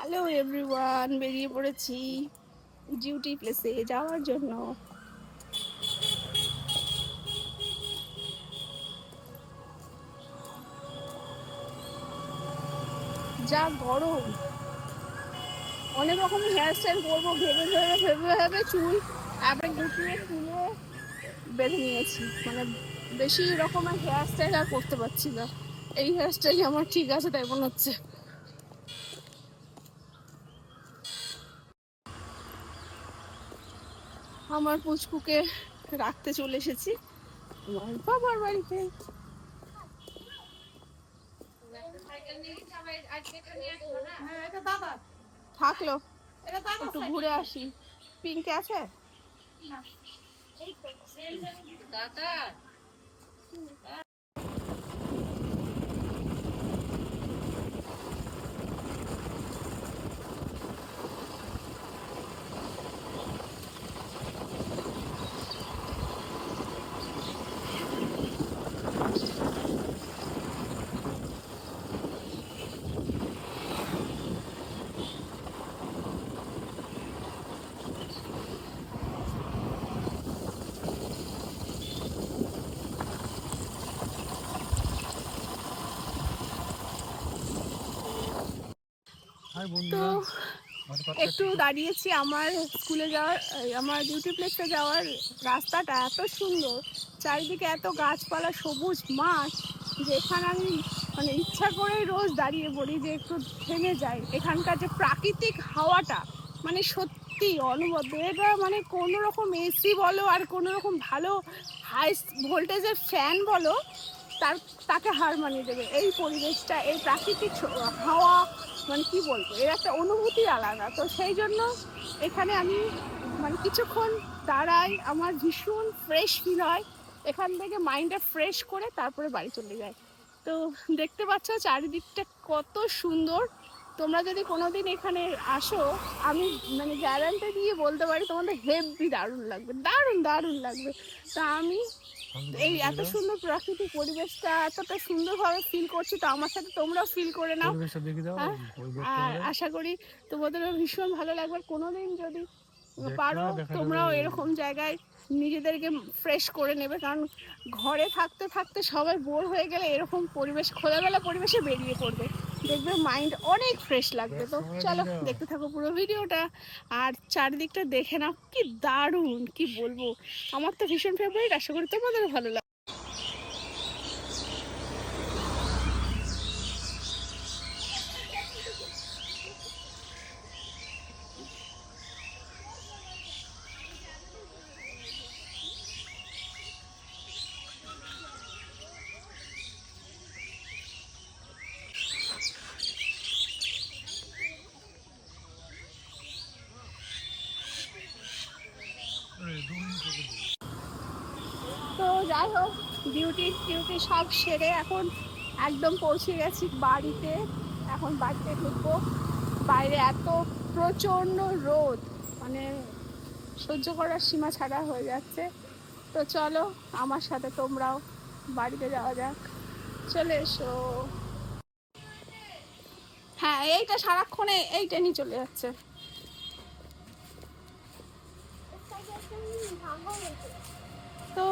Hello everyone, বেরিয়ে পড়েছি duty প্লেসে যাওয়ার জন্য। যা গরম, অনেক রকম হেয়ারস্টাইল করবো ভেবে চুল একবারে গুটিয়ে তুলে বেঁধে নিয়েছি। মানে বেশি রকমের হেয়ারস্টাইল আর করতে পারছি না। এই হেয়ারস্টাইল আমার ঠিক আছে তাই মনে হচ্ছে। আমার পুচকুকে রাখতে চলে এসেছি আমার বাবার বাড়িতে। থাকলো, একটু ঘুরে আসি। পিঙ্কে আছে? তো একটু দাঁড়িয়েছি। আমার স্কুলে যাওয়ার, আমার ডিউটি প্লেসে যাওয়ার রাস্তাটা এত সুন্দর, চারিদিকে এত গাছপালা, সবুজ মাঠ, যেখানে আমি মানে ইচ্ছা করেই রোজ দাঁড়িয়ে পড়ি যে একটু থেমে যাই। এখানকার যে প্রাকৃতিক হাওয়াটা মানে সত্যি অনবদ্য। এটা মানে কোনো রকম এসি বলো আর কোনো রকম ভালো হাই ভোল্টেজের ফ্যান বলো, তাকে হার মানিয়ে দেবে এই পরিবেশটা, এই প্রাকৃতিক হাওয়া। মানে কি বলবো, এর একটা অনুভূতি আলাদা। তো সেই জন্য এখানে আমি মানে কিছুক্ষণ দাঁড়াই, আমার ভীষণ ফ্রেশ ফিল হয়। এখান থেকে মাইন্ডটা ফ্রেশ করে তারপরে বাড়ি চলে যায়। তো দেখতে পাচ্ছ চারিদিকটা কত সুন্দর। তোমরা যদি কোনোদিন এখানে আসো, আমি মানে গ্যারান্টি দিয়ে বলতে পারি তোমাদের হেভি দারুণ লাগবে, দারুণ দারুণ লাগবে। তা আমি এই এত সুন্দর প্রাকৃতিক পরিবেশটা এতটা সুন্দরভাবে ফিল করছি, তো আমার সাথে তোমরাও ফিল করে নাও। হ্যাঁ, আর আশা করি তোমাদেরও ভীষণ ভালো লাগবে। কোনোদিন যদি পারো তোমরাও এরকম জায়গায় নিজেদেরকে ফ্রেশ করে নেবে, কারণ ঘরে থাকতে থাকতে সবাই বোর হয়ে গেলে এরকম পরিবেশ, খোলামেলা পরিবেশে বেরিয়ে পড়বে, দেখবে মাইন্ড অনেক ফ্রেশ লাগবে। তো চলো দেখতে থাকো পুরো ভিডিওটা আর চারিদিকটা দেখে নাও, কি দারুণ কি বলবো। আমার তো ভীষণ ফেভারিট, আশা করি তোমাদেরও ভালো লাগবে। তো যাই হোক, ডিউটি সব সেরে এখন একদম পৌঁছে গেছি বাড়িতে। এখন বাড়িতে ঢুকবো। বাইরে এত প্রচণ্ড রোদ, মানে সহ্য করার সীমা ছাড়া হয়ে যাচ্ছে। তো চলো আমার সাথে তোমরাও বাড়িতে যাওয়া যাক, চলে এসো। হ্যাঁ, এইটা সারাক্ষণে এইটা নিয়ে চলে যাচ্ছে। তো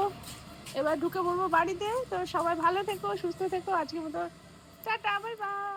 এবার ঢুকে পড়বো বাড়িতে। তো সবাই ভালো থেকো, সুস্থ থেকো। আজকের মতো টাটা, বাই বাই।